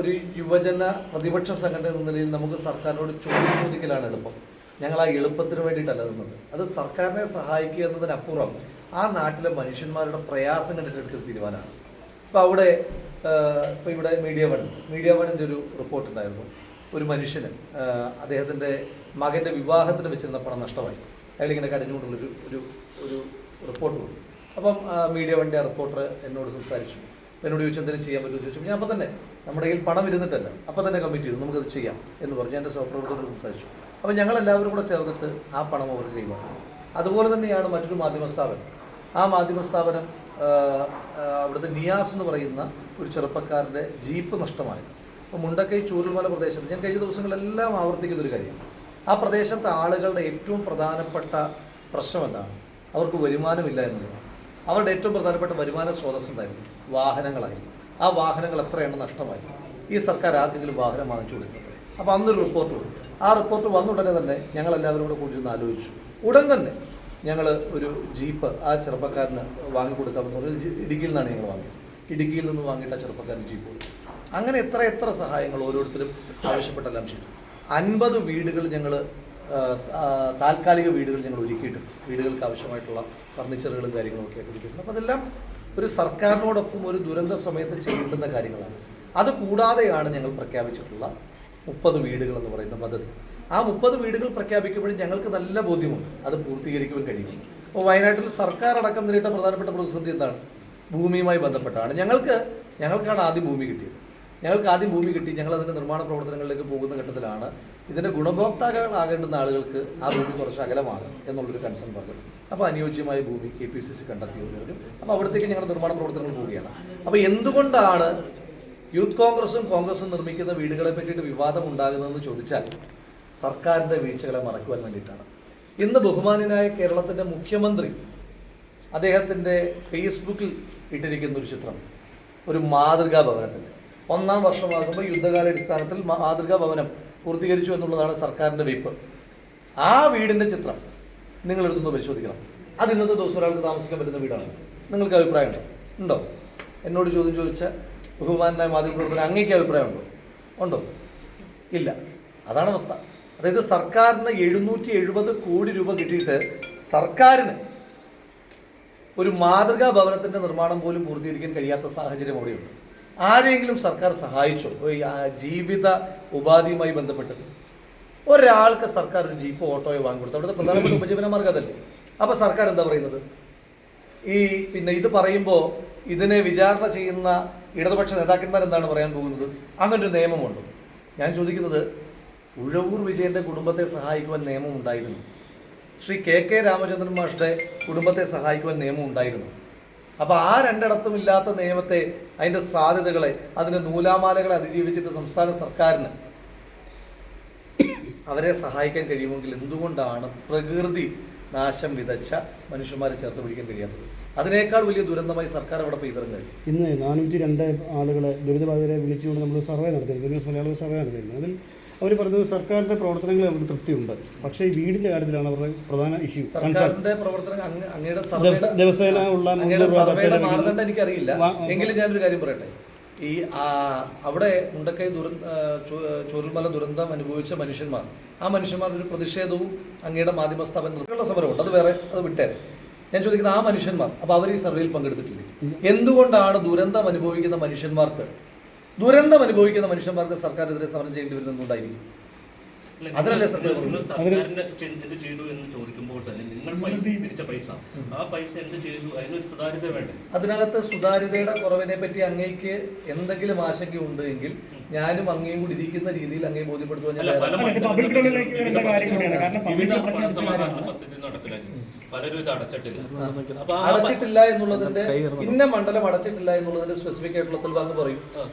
ഒരു യുവജന പ്രതിപക്ഷ സംഘടന എന്ന നിലയിൽ നമുക്ക് സർക്കാരിനോട് ചോദ്യം ചോദിക്കലാണ് എളുപ്പം. ഞങ്ങൾ ആ എളുപ്പത്തിന് വേണ്ടിയിട്ടല്ല നിന്നത്. അത് സർക്കാരിനെ സഹായിക്കുക എന്നതിനപ്പുറം ആ നാട്ടിലെ മനുഷ്യന്മാരുടെ പ്രയാസം കണ്ടിട്ട് എടുത്തൊരു തീരുമാനമാണ്. ഇപ്പോൾ അവിടെ ഇപ്പോൾ ഇവിടെ മീഡിയ വണ്ണിൻ്റെ ഒരു റിപ്പോർട്ടുണ്ടായിരുന്നു. ഒരു മനുഷ്യന് അദ്ദേഹത്തിൻ്റെ മകൻ്റെ വിവാഹത്തിന് വെച്ചിരുന്ന പണം നഷ്ടമായി. അയാളിങ്ങനെ കരഞ്ഞുകൊണ്ടുള്ളൊരു ഒരു ഒരു റിപ്പോർട്ട് കൊടുത്തു. അപ്പം മീഡിയ വണ്ണിൻ്റെ റിപ്പോർട്ടർ എന്നോട് സംസാരിച്ചു. എന്നോട് ചോദിച്ചു എന്തെങ്കിലും ചെയ്യാൻ പറ്റുമോ ചോദിച്ചു. ഞാൻ അപ്പം തന്നെ നമ്മുടെ കയ്യിൽ പണം ഇരുന്നിട്ടല്ല, അപ്പം തന്നെ കമ്മിറ്റ് ചെയ്തു നമുക്കത് ചെയ്യാം എന്ന് പറഞ്ഞു. എൻ്റെ സഹപ്രവർത്തകരോട് സംസാരിച്ചു. അപ്പം ഞങ്ങളെല്ലാവരും കൂടെ ചേർന്നിട്ട് ആ പണം അവർക്ക് കൈമാറി. അതുപോലെ തന്നെയാണ് മറ്റൊരു മാധ്യമ സ്ഥാപനം. ആ മാധ്യമ സ്ഥാപനം അവിടുത്തെ നിയാസ് എന്ന് പറയുന്ന ഒരു ചെറുപ്പക്കാരൻ്റെ ജീപ്പ് നഷ്ടമായത്. അപ്പോൾ മുണ്ടക്കൈ ചൂരൽമല പ്രദേശത്ത് ഞാൻ കഴിഞ്ഞ ദിവസങ്ങളെല്ലാം ആവർത്തിക്കുന്നൊരു കാര്യമാണ്. ആ പ്രദേശത്തെ ആളുകളുടെ ഏറ്റവും പ്രധാനപ്പെട്ട പ്രശ്നം എന്താണ്? അവർക്ക് വരുമാനമില്ല എന്നുള്ളതാണ്. അവരുടെ ഏറ്റവും പ്രധാനപ്പെട്ട വരുമാന സ്രോതസ് എന്തായിരുന്നു? വാഹനങ്ങളായിരുന്നു. ആ വാഹനങ്ങൾ എത്ര എണ്ണം നഷ്ടമായി? ഈ സർക്കാർ ആർക്കെങ്കിലും വാഹനം വാങ്ങിച്ചു കൊടുത്തിട്ടുണ്ട്? അപ്പോൾ അന്നൊരു റിപ്പോർട്ട് കൊടുത്തു. ആ റിപ്പോർട്ട് വന്ന ഉടനെ തന്നെ ഞങ്ങളെല്ലാവരും കൂടെ കൂടിയിരുന്ന് ആലോചിച്ചു. ഉടൻ തന്നെ ഞങ്ങൾ ഒരു ജീപ്പ് ആ ചെറുപ്പക്കാരന് വാങ്ങിക്കൊടുക്കാമെന്ന് പറഞ്ഞാൽ ഇടുക്കിയിൽ നിന്നാണ് ഞങ്ങൾ വാങ്ങിയത്. ഇടുക്കിയിൽ നിന്ന് വാങ്ങിയിട്ട് ആ ചെറുപ്പക്കാരന് ജീപ്പ് കൊടുത്തു. അങ്ങനെ എത്ര സഹായങ്ങൾ ഓരോരുത്തരും ആവശ്യപ്പെട്ടെല്ലാം ചെയ്തു. 50 വീടുകൾ ഞങ്ങൾ താൽക്കാലിക വീടുകൾ ഞങ്ങൾ ഒരുക്കിയിട്ടുണ്ട്. വീടുകൾക്ക് ആവശ്യമായിട്ടുള്ള ഫർണിച്ചറുകളും കാര്യങ്ങളൊക്കെ ഒരുക്കിയിട്ടുണ്ട്. അപ്പോൾ അതെല്ലാം ഒരു സർക്കാരിനോടൊപ്പം ഒരു ദുരന്ത സമയത്ത് ചെയ്യേണ്ടുന്ന കാര്യങ്ങളാണ്. അതുകൂടാതെയാണ് ഞങ്ങൾ പ്രഖ്യാപിച്ചിട്ടുള്ള 30 വീടുകൾ എന്ന് പറയുന്ന പദ്ധതി. ആ 30 വീടുകൾ പ്രഖ്യാപിക്കുമ്പോഴും ഞങ്ങൾക്ക് നല്ല ബോധ്യമുണ്ട് അത് പൂർത്തീകരിക്കുവാൻ കഴിയും. അപ്പോൾ വയനാട്ടിൽ സർക്കാർ അടക്കം നേരിട്ട പ്രധാനപ്പെട്ട പ്രതിസന്ധി എന്താണ്? ഭൂമിയുമായി ബന്ധപ്പെട്ടാണ്. ഞങ്ങൾക്കാണ് ആദ്യം ഭൂമി കിട്ടിയത്. ഞങ്ങൾ അതിൻ്റെ നിർമ്മാണ പ്രവർത്തനങ്ങളിലേക്ക് പോകുന്ന ഘട്ടത്തിലാണ് ഇതിൻ്റെ ഗുണഭോക്താക്കളാകേണ്ടുന്ന ആളുകൾക്ക് ആ ഭൂമി കുറച്ച് അകലമാണ് എന്നുള്ളൊരു കൺസേൺ പറഞ്ഞു. അപ്പോൾ അനുയോജ്യമായ ഭൂമി KPCC കണ്ടെത്തിയെന്ന് പറഞ്ഞു. അപ്പോൾ അവിടത്തേക്ക് ഞങ്ങളുടെ നിർമ്മാണ പ്രവർത്തനങ്ങൾ പോവുകയാണ്. അപ്പോൾ എന്തുകൊണ്ടാണ് യൂത്ത് കോൺഗ്രസും നിർമ്മിക്കുന്ന വീടുകളെ പറ്റിയിട്ട് വിവാദം ഉണ്ടാകുന്നതെന്ന് ചോദിച്ചാൽ സർക്കാരിൻ്റെ വീഴ്ചകളെ മറയ്ക്കുവാൻ വേണ്ടിയിട്ടാണ്. ഇന്ന് ബഹുമാന്യനായ കേരളത്തിൻ്റെ മുഖ്യമന്ത്രി അദ്ദേഹത്തിൻ്റെ ഫേസ്ബുക്കിൽ ഇട്ടിരിക്കുന്ന ഒരു ചിത്രം, ഒരു മാതൃകാ ഭവനത്തിൻ്റെ 1-ാം വർഷമാകുമ്പോൾ യുദ്ധകാലാടിസ്ഥാനത്തിൽ മാതൃകാ ഭവനം പൂർത്തീകരിച്ചു എന്നുള്ളതാണ് സർക്കാരിൻ്റെ വെയ്പ്പ്. ആ വീടിൻ്റെ ചിത്രം നിങ്ങളെടുത്തൊന്ന് പരിശോധിക്കണം. അത് ഇന്നത്തെ ദിവസം ഒരാൾക്ക് താമസിക്കാൻ പറ്റുന്ന വീടാണ്. നിങ്ങൾക്ക് അഭിപ്രായം ഉണ്ടോ? എന്നോട് ചോദ്യം ചോദിച്ച ബഹുമാനായ മാധ്യമപ്രവർത്തകർ അങ്ങേക്ക് അഭിപ്രായമുണ്ടോ? ഉണ്ടോ? ഇല്ല. അതാണ് അവസ്ഥ. അതായത് സർക്കാരിന് 770 കോടി രൂപ കിട്ടിയിട്ട് സർക്കാരിന് ഒരു മാതൃകാ ഭവനത്തിൻ്റെ നിർമ്മാണം പോലും പൂർത്തീകരിക്കാൻ കഴിയാത്ത സാഹചര്യം അവിടെയുണ്ട്. ആരെങ്കിലും സർക്കാർ സഹായിച്ചോ? ജീവിത ഉപാധിയുമായി ബന്ധപ്പെട്ട് ഒരാൾക്ക് സർക്കാർ ഒരു ജീപ്പോ ഓട്ടോയോ വാങ്ങിക്കൊടുത്തു. അവിടുത്തെ പ്രധാനപ്പെട്ട ഉപജീവന മാർഗ്ഗം അതല്ലേ. അപ്പോൾ സർക്കാർ എന്താ പറയുന്നത്? പിന്നെ ഇത് പറയുമ്പോൾ ഇതിനെ വിചാരണ ചെയ്യുന്ന ഇടതുപക്ഷ നേതാക്കന്മാർ എന്താണ് പറയാൻ പോകുന്നത്? അങ്ങനൊരു നിയമമുണ്ടോ? ഞാൻ ചോദിക്കുന്നത്, ഉഴവൂർ വിജയൻ്റെ കുടുംബത്തെ സഹായിക്കുവാൻ നിയമം ഉണ്ടായിരുന്നു. ശ്രീ KK രാമചന്ദ്രൻ മാഷ്ടെ കുടുംബത്തെ സഹായിക്കുവാൻ നിയമം ഉണ്ടായിരുന്നു. അപ്പോൾ ആ രണ്ടിടത്തും ഇല്ലാത്ത നിയമത്തെ, അതിൻ്റെ സാധ്യതകളെ, അതിൻ്റെ നൂലാമാലകളെ അതിജീവിച്ചിട്ട് സംസ്ഥാന സർക്കാരിന് അവരെ സഹായിക്കാൻ കഴിയുമെങ്കിൽ എന്തുകൊണ്ടാണ് പ്രകൃതി നാശം വിതച്ച മനുഷ്യന്മാരെ ചേർത്ത് പിടിക്കാൻ കഴിയാത്തത്? അതിനേക്കാൾ വലിയ ദുരന്തമായി സർക്കാർ അവിടെ പെയ്തിറങ്ങി. ഇന്ന് 402 ആളുകളെ ദുരിതബാധിതരെ വിളിച്ചുകൊണ്ട് നമ്മൾ സർവേ നടത്തിയിരുന്നു. ന്യൂസ് മലയാളം സർവേ നടത്തിയിരുന്നു. അതിൽ അവർ പറഞ്ഞത് സർക്കാരിൻ്റെ പ്രവർത്തനങ്ങൾ അവർക്ക് തൃപ്തിയുണ്ട്. പക്ഷേ ഈ വീടിൻ്റെ കാര്യത്തിലാണ് അവരുടെ പ്രധാന ഇഷ്യൂ. സർക്കാരിൻ്റെ പ്രവർത്തനം ദിവസേന ഉള്ള മാനദണ്ഡം എനിക്കറിയില്ല. എങ്കിലും ഞാനൊരു കാര്യം പറയട്ടെ. അവിടെ മുണ്ടക്കൈ ചൂരൽമല ദുരന്തം അനുഭവിച്ച മനുഷ്യന്മാർ, ആ മനുഷ്യന്മാരുടെ ഒരു പ്രതിഷേധവും അങ്ങയുടെ മാധ്യമ സ്ഥാപനത്തിലുള്ള സമരമുണ്ട്. അത് വിട്ടേരെ. ഞാൻ ചോദിക്കുന്നത്, ആ മനുഷ്യന്മാർ അപ്പോൾ അവർ ഈ സർവേയിൽ പങ്കെടുത്തിട്ടില്ലേ? എന്തുകൊണ്ടാണ് ദുരന്തം അനുഭവിക്കുന്ന മനുഷ്യന്മാർക്ക് സർക്കാരിനെതിരെ സമരം ചെയ്യേണ്ടി വരുന്നുണ്ടായിരിക്കും? അതിനല്ലേ സർക്കാർ എന്ത് ചെയ്തു എന്ന് ചോദിക്കുമ്പോൾ തന്നെ നിങ്ങൾ പിരിച്ച പൈസ, ആ പൈസ എന്ത് ചെയ്തു? അതിനൊരു സുതാര്യത വേണ്ടേ? അതിനകത്ത് സുതാര്യതയുടെ കുറവിനെ പറ്റി അങ്ങേക്ക് എന്തെങ്കിലും ആശങ്കയുണ്ട് എങ്കിൽ ഞാനും അങ്ങയും കൂടി ഇരിക്കുന്ന രീതിയിൽ അങ്ങേ ബോധ്യപ്പെടുത്തുവാൻ ഞാൻ അടച്ചിട്ടില്ല എന്നുള്ളതിന്റെ ഇന്ന മണ്ഡലം അടച്ചിട്ടില്ല എന്നുള്ളതിന്റെ സ്പെസിഫിക് ആയിട്ടുള്ള തെളിവ് അങ്ങ് പറയും.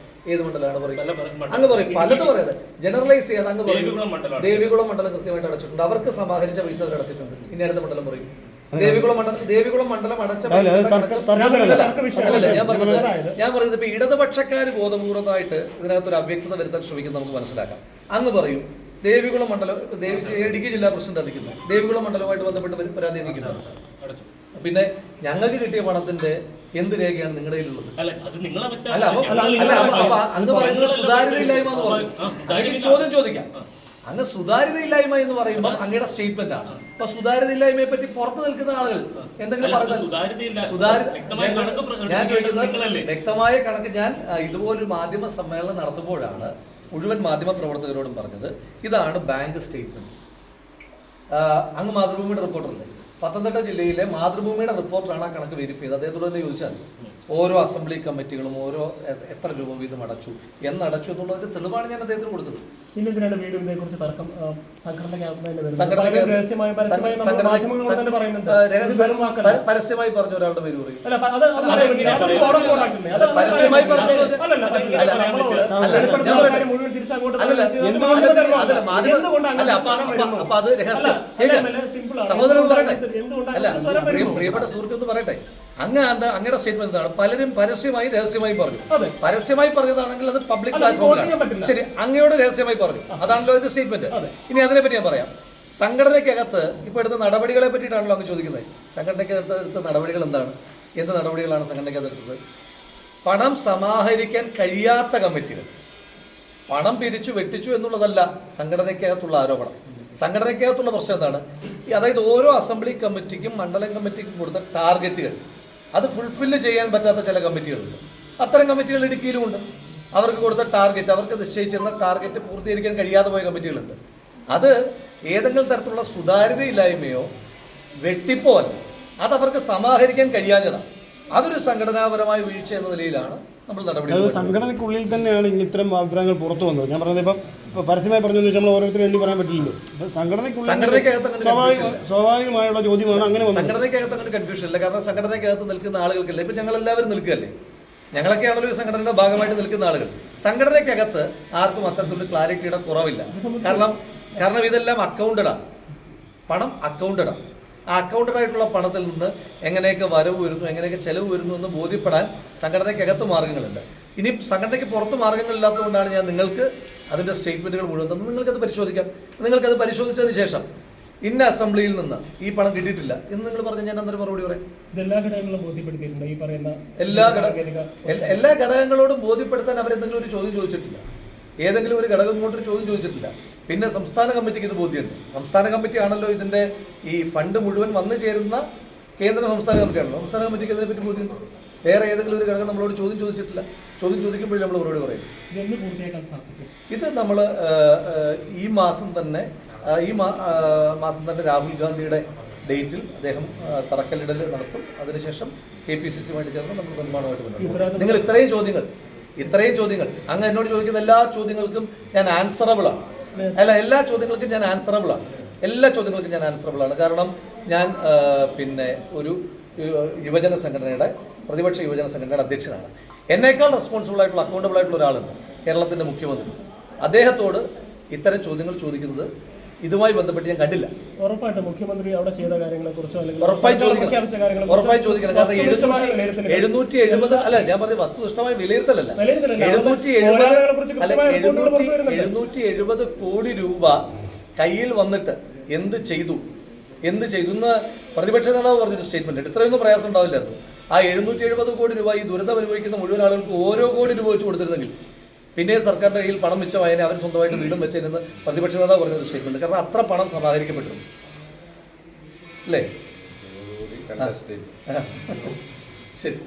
ഏത് മണ്ഡലമാണ് പറയും? അങ്ങ് പറയും. പലത് പറയാതെ ജനറലൈസ് ചെയ്യാതെ അങ്ങ് പറയും. ദേവികുളം മണ്ഡലം കൃത്യമായിട്ട് അടച്ചിട്ടുണ്ട്. അവർക്ക് സമാഹരിച്ച പൈസ അവർ അടച്ചിട്ടുണ്ട്. ഇനി അടുത്ത മണ്ഡലം പറയും. ദേവികുളം മണ്ഡലം അടച്ച ഞാൻ പറയുന്നത് ഇപ്പൊ ഇടതുപക്ഷക്കാര് ബോധപൂർവമായിട്ട് ഇതിനകത്തൊരു അവ്യക്തത വരുത്താൻ ശ്രമിക്കുന്നത് നമുക്ക് മനസ്സിലാക്കാം. അങ്ങ് പറയും ദേവികുളം മണ്ഡലം, ഇടുക്കി ജില്ലാ പ്രസിഡന്റ് അധിക്കുന്നു, ദേവികുളം മണ്ഡലവുമായിട്ട് ബന്ധപ്പെട്ട് പരാതി അധിക്കുന്നു. പിന്നെ ഞങ്ങൾക്ക് കിട്ടിയ പണത്തിന്റെ എന്ത് രേഖയാണ് നിങ്ങളുടെ കയ്യിലുള്ളത്? അല്ല അത് നിങ്ങളെ അല്ല അപ്പൊ അങ്ങ് പറയുന്നത് സുതാര്യതയില്ലായ്മ എന്ന് പറയും. അങ്ങ് ചോദ്യം ചോദിക്കാം. അങ്ങ് സുതാര്യതയില്ലായ്മ എന്ന് പറയുമ്പോൾ അങ്ങയുടെ സ്റ്റേറ്റ്മെന്റ് ആണ്. അപ്പൊ സുതാര്യതയില്ലായ്മയെ പറ്റി പുറത്തു നിൽക്കുന്ന ആളുകൾ എന്തെങ്കിലും ഞാൻ ചോദിക്കുന്നത് വ്യക്തമായ കണക്ക്. ഞാൻ ഇതുപോലൊരു മാധ്യമ സമ്മേളനം നടത്തുമ്പോഴാണ് മുഴുവൻ മാധ്യമ പ്രവർത്തകരോടും പറഞ്ഞത് ഇതാണ് ബാങ്ക് സ്റ്റേറ്റ്മെന്റ്. അങ്ങ് മാതൃഭൂമിയുടെ റിപ്പോർട്ടറല്ലേ? പത്തനംതിട്ട ജില്ലയിലെ മാതൃഭൂമിയുടെ റിപ്പോർട്ടറാണ് ആ കണക്ക് വെരിഫൈ ചെയ്ത്. അദ്ദേഹത്തോട് തന്നെ ചോദിച്ചാൽ ഓരോ അസംബ്ലി കമ്മിറ്റികളും ഓരോ എത്ര രൂപ വീതം അടച്ചു എന്നുള്ളതിന്റെ തെളിവാണ് ഞാൻ അദ്ദേഹത്തിന് കൊടുത്തത്. പരസ്യമായി പറഞ്ഞ ഒരാളുടെ പേര് പറയും. പരസ്യമായി പറഞ്ഞു അപ്പൊ അത് രഹസ്യം. സഹോദരൻ പറയട്ടെ, അല്ല പ്രിയപ്പെട്ട സുഹൃത്തൊന്ന് പറയട്ടെ, അങ്ങയുടെ സ്റ്റേറ്റ്മെന്റ് എന്താണ്? പലരും പരസ്യമായി രഹസ്യമായി പറഞ്ഞു. പരസ്യമായി പറഞ്ഞതാണെങ്കിൽ അത് പബ്ലിക് പ്ലാറ്റ്ഫോമിലാണ്. ശരി, അങ്ങയോട് രഹസ്യമായി പറഞ്ഞു, അതാണല്ലോ അതിന്റെ സ്റ്റേറ്റ്മെന്റ്. ഇനി അതിനെപ്പറ്റി ഞാൻ പറയാം. സംഘടനയ്ക്കകത്ത് ഇപ്പൊ എടുത്ത നടപടികളെ പറ്റിയിട്ടാണല്ലോ അങ്ങ് ചോദിക്കുന്നത്. സംഘടനയ്ക്കകത്ത് എടുത്ത നടപടികൾ എന്താണ്? എന്ത് നടപടികളാണ് സംഘടനയ്ക്കകത്ത് എടുത്തത്? പണം സമാഹരിക്കാൻ കഴിയാത്ത കമ്മിറ്റികൾ പണം പിരിച്ചു വെട്ടിച്ചു എന്നുള്ളതല്ല സംഘടനയ്ക്കകത്തുള്ള ആരോപണം. സംഘടനയ്ക്കകത്തുള്ള പ്രശ്നം എന്താണ്? അതായത് ഓരോ അസംബ്ലി കമ്മിറ്റിക്കും മണ്ഡലം കമ്മിറ്റിക്കും കൊടുത്ത ടാർഗറ്റുകൾ അത് ഫുൾഫില്ല് ചെയ്യാൻ പറ്റാത്ത ചില കമ്മിറ്റികളുണ്ട്. അത്തരം കമ്മിറ്റികൾ ഇടുക്കിയിലുമുണ്ട്. അവർക്ക് കൊടുത്ത ടാർഗറ്റ്, അവർക്ക് നിശ്ചയിച്ചിരുന്ന ടാർഗറ്റ് പൂർത്തീകരിക്കാൻ കഴിയാതെ പോയ കമ്മിറ്റികളുണ്ട്. അത് ഏതെങ്കിലും തരത്തിലുള്ള സുതാര്യതയില്ലായ്മയോ വെട്ടിപ്പോ അല്ല, അതവർക്ക് സമാഹരിക്കാൻ കഴിയാഞ്ഞതാണ്. അതൊരു സംഘടനാപരമായ വീഴ്ച എന്ന നിലയിലാണ് നമ്മൾ നടപടി. സംഘടനയ്ക്കുള്ളിൽ തന്നെയാണ് ഇത്തരം അഭിപ്രായങ്ങൾ പുറത്തു വന്നത്. ഞാൻ പറഞ്ഞത് ഇപ്പൊ പരസ്യമായി പറഞ്ഞു നമ്മൾ ഓരോരുത്തരും എണ്ണി പറയാൻ പറ്റില്ലല്ലോ. സ്വാഭാവികമായുള്ള ചോദ്യമാണ് അങ്ങനെ വന്നത്. സംഘടനയ്ക്കകത്ത് അങ്ങനെ കൺഫ്യൂഷൻ ഇല്ല. കാരണം സംഘടനയ്ക്കകത്ത് നിൽക്കുന്ന ആളുകൾക്കല്ലേ, ഇപ്പൊ ഞങ്ങൾ എല്ലാവരും നിൽക്കുകയല്ലേ, ഞങ്ങളൊക്കെയാണല്ലോ ഈ സംഘടനയുടെ ഭാഗമായിട്ട് നിൽക്കുന്ന ആളുകൾ. സംഘടനയ്ക്കകത്ത് ആർക്കും അത്തരത്തിലുള്ള ക്ലാരിറ്റിയുടെ കുറവില്ല. കാരണം ഇതെല്ലാം അക്കൗണ്ടഡാണ്. പണം അക്കൗണ്ടഡാണ്. ആ അക്കൗണ്ടഡ് ആയിട്ടുള്ള പണത്തിൽ നിന്ന് എങ്ങനെയൊക്കെ വരവ് വരുന്നു, എങ്ങനെയൊക്കെ ചെലവ് വരുന്നു എന്ന് ബോധ്യപ്പെടാൻ സംഘടനയ്ക്കകത്ത് മാർഗങ്ങളുണ്ട്. ഇനി സംഘടനയ്ക്ക് പുറത്ത് മാർഗങ്ങളില്ലാത്തതുകൊണ്ടാണ് ഞാൻ നിങ്ങൾക്ക് അതിന്റെ സ്റ്റേറ്റ്മെന്റുകൾ മുഴുവൻ തന്നത്. നിങ്ങൾക്കത് പരിശോധിക്കാം. നിങ്ങൾക്കത് പരിശോധിച്ചതിന് ശേഷം ഇന്ന അസംബ്ലിയിൽ നിന്ന് ഈ പണം കിട്ടിയിട്ടില്ല എന്ന് നിങ്ങൾ പറഞ്ഞ ഞാൻ അന്നേരം മറുപടി പറയാം. എല്ലാ ഘടകങ്ങളോടും ബോധ്യപ്പെടുത്താൻ അവരെന്തെങ്കിലും ഒരു ചോദ്യം ചോദിച്ചിട്ടില്ല. ഏതെങ്കിലും ഒരു ഘടകം കൊണ്ടൊരു ചോദ്യം ചോദിച്ചിട്ടില്ല. പിന്നെ സംസ്ഥാന കമ്മിറ്റിക്ക് ഇത് ബോധ്യമുണ്ട്. സംസ്ഥാന കമ്മിറ്റി ആണല്ലോ ഇതിന്റെ ഈ ഫണ്ട് മുഴുവൻ വന്നു ചേരുന്ന കേന്ദ്ര സംസ്ഥാന കമ്മിറ്റിയാണല്ലോ. സംസ്ഥാന കമ്മിറ്റിക്ക് ഇതിനെപ്പറ്റി ബോധ്യമുണ്ട്. വേറെ ഏതെങ്കിലും ഒരു ഘടകം നമ്മളോട് ചോദ്യം ചോദിച്ചിട്ടില്ല. ചോദ്യം ചോദിക്കുമ്പോഴേ നമ്മൾ മറുപടി പറയും. ഇത് നമ്മൾ ഈ മാസം തന്നെ രാഹുൽ ഗാന്ധിയുടെ ഡേറ്റിൽ അദ്ദേഹം തറക്കല്ലിടൽ നടത്തും. അതിനുശേഷം KPCC-യുമായിട്ട് ചേർന്ന് നമ്മൾ തീരുമാനമായിട്ട് മുന്നോട്ട്. നിങ്ങൾ ഇത്രയും ചോദ്യങ്ങൾ അങ്ങ് എന്നോട് ചോദിക്കുന്ന എല്ലാ ചോദ്യങ്ങൾക്കും ഞാൻ ആൻസറബിൾ ആണ്. എല്ലാ ചോദ്യങ്ങൾക്കും ഞാൻ ആൻസറബിൾ ആണ്. കാരണം ഞാൻ പിന്നെ ഒരു പ്രതിപക്ഷ യുവജന സംഘടനയുടെ അധ്യക്ഷനാണ്. എന്നേക്കാൾ റെസ്പോൺസിബിൾ ആയിട്ടുള്ള അക്കൗണ്ടബിൾ ആയിട്ടുള്ള ഒരാളുണ്ട്, കേരളത്തിന്റെ മുഖ്യമന്ത്രി. അദ്ദേഹത്തോട് ഇത്തരം ചോദ്യങ്ങൾ ചോദിക്കുന്നത് ഇതുമായി ബന്ധപ്പെട്ട് ഞാൻ കണ്ടില്ല. ഉറപ്പായിട്ടും മുഖ്യമന്ത്രി അവിടെ ചെയ്ത കാര്യങ്ങളെക്കുറിച്ചോ ഉറപ്പായി ചോദിക്കണം. കാരണം 770 അല്ല, ഞാൻ പറഞ്ഞ വസ്തുനിഷ്ഠമായ വിലയിരുത്തലല്ല. 770 കോടി രൂപ കയ്യിൽ വന്നിട്ട് എന്ത് ചെയ്തു എന്ന് പ്രതിപക്ഷ നേതാവ് പറഞ്ഞൊരു സ്റ്റേറ്റ്മെന്റ്. ഇത്രയൊന്നും പ്രയാസം ഉണ്ടാവില്ലായിരുന്നു. ആ 770 കോടി രൂപ ഈ ദുരിതം അനുഭവിക്കുന്ന മുഴുവൻ ആളുകൾക്ക് ഓരോ കോടി രൂപ വെച്ച് കൊടുത്തിരുന്നെങ്കിൽ പിന്നെ സർക്കാരിന്റെ കയ്യിൽ പണം മിച്ചമായതിനെ അവർ സ്വന്തമായിട്ട് വീടും വെച്ചതിനെന്ന് പ്രതിപക്ഷ നേതാവ് പറഞ്ഞൊരു സ്റ്റേറ്റ്മെന്റ്. കാരണം അത്ര പണം സമാഹരിക്കപ്പെട്ടു അല്ലേ? ശരി.